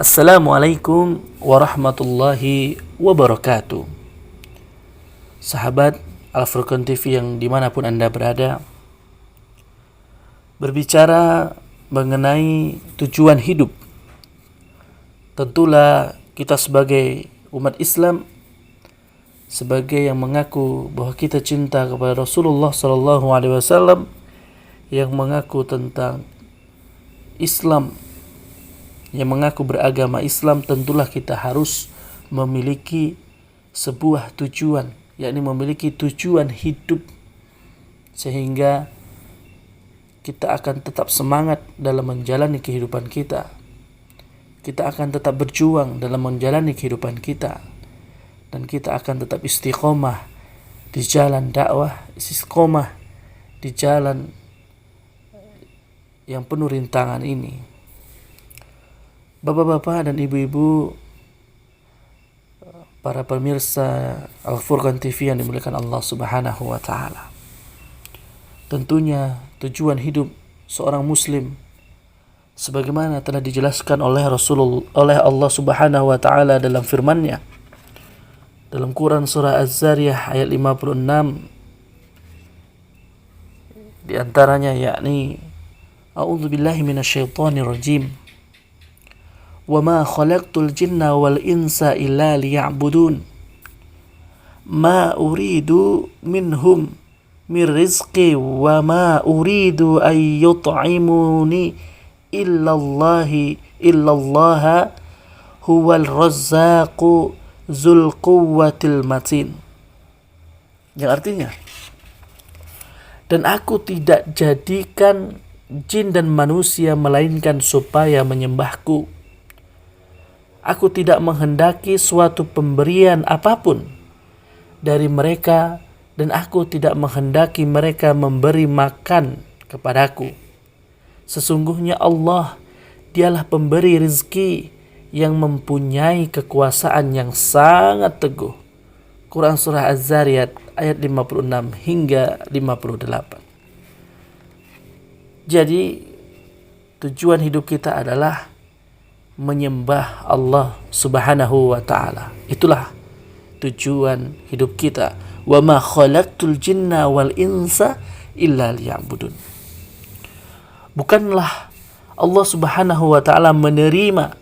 Assalamualaikum warahmatullahi wabarakatuh. Sahabat Al-Furqan TV yang dimanapun Anda berada, berbicara mengenai tujuan hidup, tentulah kita sebagai umat Islam, sebagai yang mengaku bahwa kita cinta kepada Rasulullah SAW, yang mengaku tentang Islam, yang mengaku beragama Islam, tentulah kita harus memiliki sebuah tujuan, yakni memiliki tujuan hidup, sehingga kita akan tetap semangat dalam menjalani kehidupan kita. Kita akan tetap berjuang dalam menjalani kehidupan kita, dan kita akan tetap istiqomah di jalan dakwah, istiqomah di jalan yang penuh rintangan ini. Bapak-bapak dan ibu-ibu, para pemirsa Al-Furqan TV yang dimuliakan Allah Subhanahu wa taala. Tentunya tujuan hidup seorang muslim sebagaimana telah dijelaskan oleh Allah Subhanahu wa taala dalam firman-Nya dalam Quran surah Az-Zariyah ayat 56, di antaranya yakni A'udzubillahi minasyaitonir rajim. وَمَا خَلَقْتُ الْجِنَّ وَالْإِنسَ إِلَّا لِيَعْبُدُونَ مَا أُرِيدُ مِنْهُمْ مِنْ رِزْقٍ وَمَا أُرِيدُ أَنْ يُطْعِمُونِ إِلَّا اللَّهَ هُوَ الرَّزَّاقُ ذُو الْقُوَّةِ الْمَتِينُ. Yang artinya, dan aku tidak jadikan jin dan manusia melainkan supaya menyembahku. Aku tidak menghendaki suatu pemberian apapun dari mereka, dan aku tidak menghendaki mereka memberi makan kepadaku. Sesungguhnya Allah, dialah pemberi rezeki yang mempunyai kekuasaan yang sangat teguh. Quran surah Az-Zariyat ayat 56 hingga 58. Jadi tujuan hidup kita adalah menyembah Allah Subhanahu wa taala. Itulah tujuan hidup kita. Wa ma khalaqtul jinna wal insa illa liya'budun. Bukanlah Allah Subhanahu wa taala menerima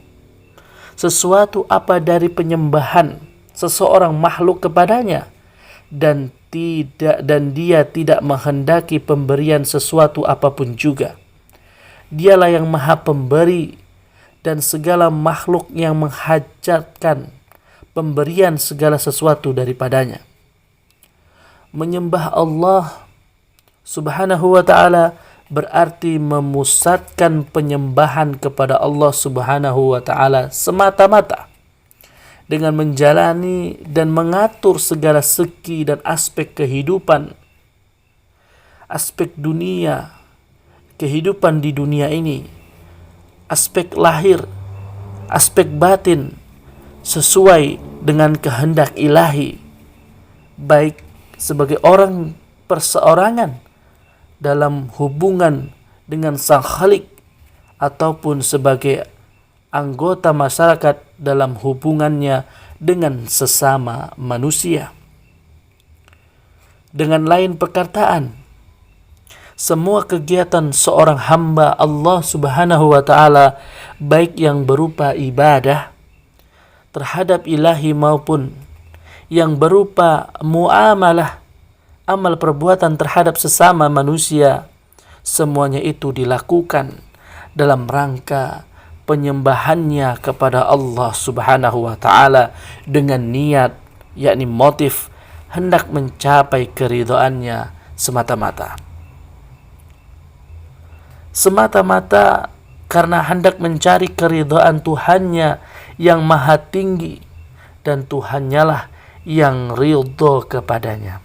sesuatu apa dari penyembahan seseorang makhluk kepadanya, dan dia tidak menghendaki pemberian sesuatu apapun juga. Dialah yang Maha Pemberi, dan segala makhluk yang menghajatkan pemberian segala sesuatu daripadanya. Menyembah Allah Subhanahu wa ta'ala berarti memusatkan penyembahan kepada Allah Subhanahu wa ta'ala semata-mata, dengan menjalani dan mengatur segala segi dan aspek kehidupan, aspek dunia, kehidupan di dunia ini, aspek lahir, aspek batin, sesuai dengan kehendak ilahi, baik sebagai orang perseorangan dalam hubungan dengan Sang Khalik, ataupun sebagai anggota masyarakat dalam hubungannya dengan sesama manusia. Dengan lain perkataan, semua kegiatan seorang hamba Allah Subhanahu wa ta'ala, baik yang berupa ibadah terhadap ilahi maupun yang berupa muamalah, amal perbuatan terhadap sesama manusia, semuanya itu dilakukan dalam rangka penyembahannya kepada Allah Subhanahu wa ta'ala dengan niat, yakni motif hendak mencapai keridhaannya semata-mata. Semata-mata karena hendak mencari keridhaan Tuhannya yang maha tinggi, dan Tuhannya lah yang ridho kepadanya.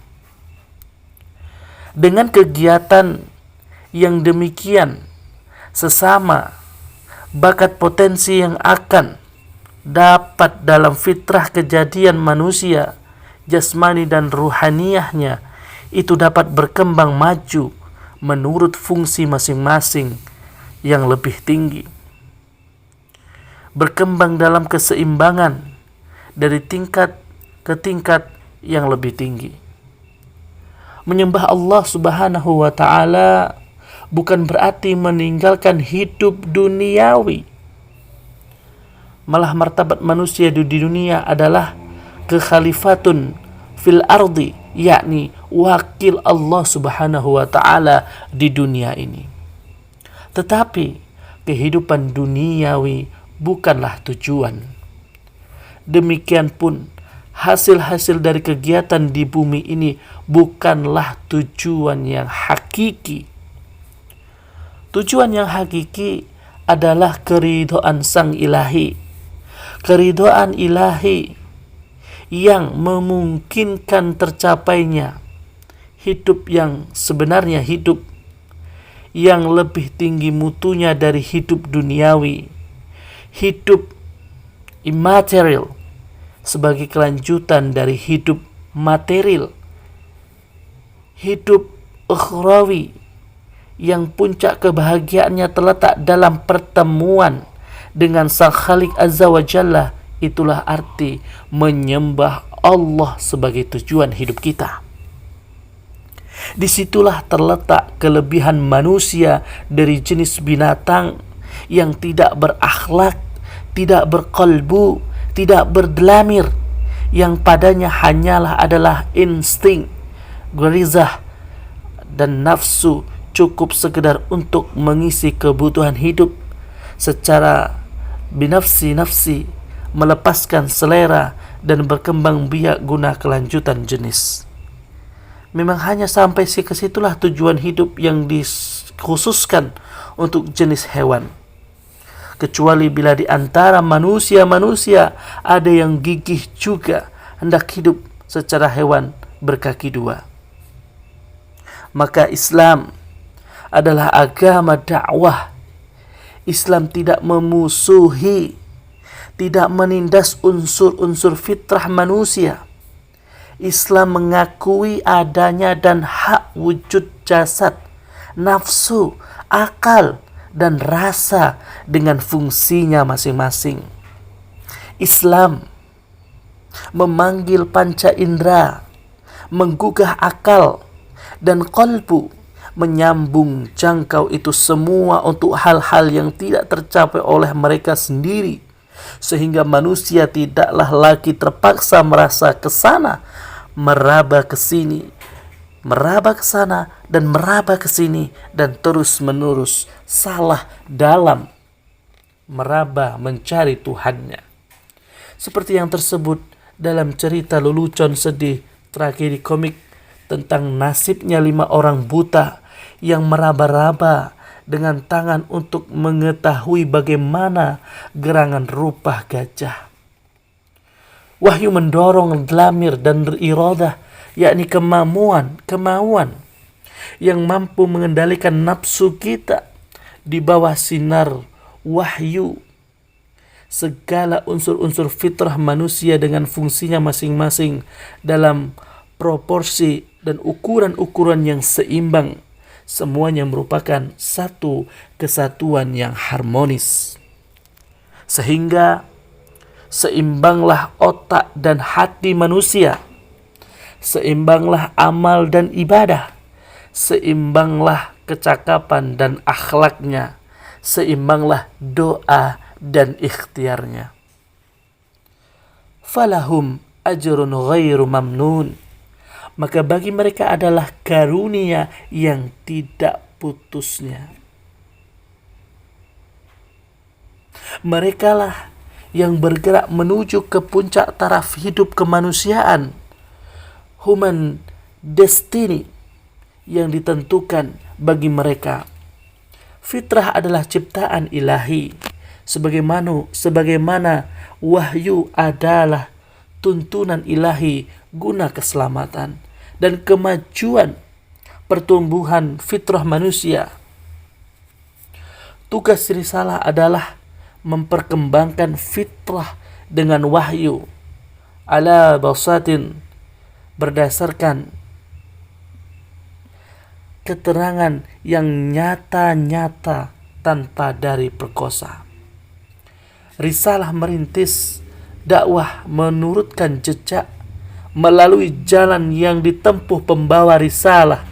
Dengan kegiatan yang demikian, sesama bakat potensi yang akan dapat dalam fitrah kejadian manusia, jasmani dan ruhaniyahnya, itu dapat berkembang maju menurut fungsi masing-masing yang lebih tinggi. berkembang dalam keseimbangan dari tingkat ke tingkat yang lebih tinggi. Menyembah Allah Subhanahu wa taala bukan berarti meninggalkan hidup duniawi. Malah martabat manusia di dunia adalah kekhalifatun fil ardi, yakni wakil Allah Subhanahu wa taala di dunia ini. Tetapi kehidupan duniawi bukanlah tujuan. Demikian pun hasil-hasil dari kegiatan di bumi ini bukanlah tujuan yang hakiki. Tujuan yang hakiki adalah keridhaan Sang Ilahi. Keridhaan Ilahi yang memungkinkan tercapainya hidup yang sebenarnya, hidup yang lebih tinggi mutunya dari hidup duniawi, hidup immaterial sebagai kelanjutan dari hidup material, hidup ukhrawi yang puncak kebahagiaannya terletak dalam pertemuan dengan Sang Khalik Azza wa Jalla. Itulah arti menyembah Allah sebagai tujuan hidup kita. Disitulah terletak kelebihan manusia dari jenis binatang yang tidak berakhlak, tidak berkalbu, tidak berdelamir, yang padanya hanyalah adalah insting, gerizah, dan nafsu cukup sekedar untuk mengisi kebutuhan hidup secara binafsi-nafsi, melepaskan selera dan berkembang biak guna kelanjutan jenis. Memang hanya sampai ke situlah tujuan hidup yang dikhususkan untuk jenis hewan. Kecuali bila di antara manusia-manusia ada yang gigih juga hendak hidup secara hewan berkaki dua. Maka Islam adalah agama dakwah. Islam tidak memusuhi, tidak menindas unsur-unsur fitrah manusia. Islam mengakui adanya dan hak wujud jasad, nafsu, akal, dan rasa dengan fungsinya masing-masing. Islam memanggil panca indera, menggugah akal dan qalbu, menyambung jangkau itu semua untuk hal-hal yang tidak tercapai oleh mereka sendiri, sehingga manusia tidaklah lagi terpaksa merasa kesana, meraba ke sini, meraba ke sana, dan meraba ke sini, dan terus-menerus salah dalam meraba mencari Tuhannya. Seperti yang tersebut dalam cerita lelucon sedih tragedi komik tentang nasibnya 5 orang buta yang meraba-raba dengan tangan untuk mengetahui bagaimana gerangan rupa gajah. Wahyu mendorong dlamir dan iradah, yakni kemauan yang mampu mengendalikan nafsu kita di bawah sinar wahyu. Segala unsur-unsur fitrah manusia dengan fungsinya masing-masing dalam proporsi dan ukuran-ukuran yang seimbang, semuanya merupakan satu kesatuan yang harmonis. Sehingga seimbanglah otak dan hati manusia, seimbanglah amal dan ibadah, seimbanglah kecakapan dan akhlaknya, seimbanglah doa dan ikhtiarnya. Falahum ajrun ghairu mamnun, maka bagi mereka adalah karunia yang tidak putusnya. Merekalah yang bergerak menuju ke puncak taraf hidup kemanusiaan, human destiny yang ditentukan bagi mereka. Fitrah adalah ciptaan ilahi, sebagaimana wahyu adalah tuntunan ilahi guna keselamatan dan kemajuan pertumbuhan fitrah manusia. Tugas risalah adalah memperkembangkan fitrah dengan wahyu ala basatin, berdasarkan keterangan yang nyata-nyata tanpa dari perkosa. risalah merintis dakwah menurutkan jejak melalui jalan yang ditempuh pembawa risalah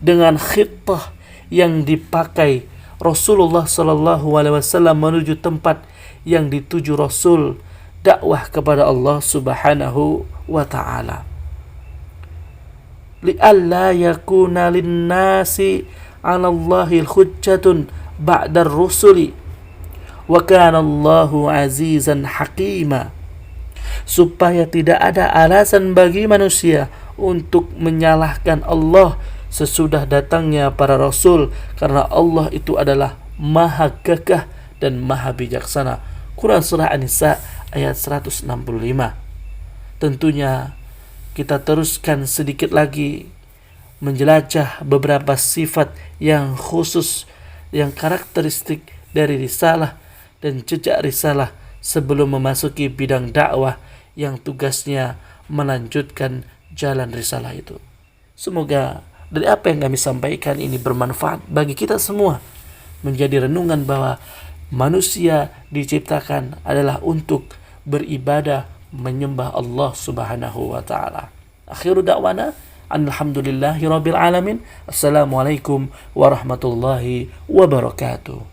dengan khittah yang dipakai Rasulullah sallallahu alaihi wasallam menuju tempat yang dituju Rasul, dakwah kepada Allah Subhanahu wa taala. Li'alla yakuna lin-nasi 'ala Allahi hujjatun ba'da ar-rusuli wa kana Allahu 'azizan hakima. Supaya tidak ada alasan bagi manusia untuk menyalahkan Allah sesudah datangnya para rasul, karena Allah itu adalah maha gagah dan maha bijaksana. Quran Surah An-Nisa ayat 165. Tentunya kita teruskan sedikit lagi menjelajah beberapa sifat yang khusus, yang karakteristik dari risalah dan jejak risalah sebelum memasuki bidang dakwah yang tugasnya melanjutkan jalan risalah itu. Semoga dari apa yang kami sampaikan ini bermanfaat bagi kita semua, menjadi renungan bahwa manusia diciptakan adalah untuk beribadah, menyembah Allah Subhanahu wa taala. Akhiru da'wana alhamdulillahi rabbil alamin. Assalamualaikum warahmatullahi wabarakatuh.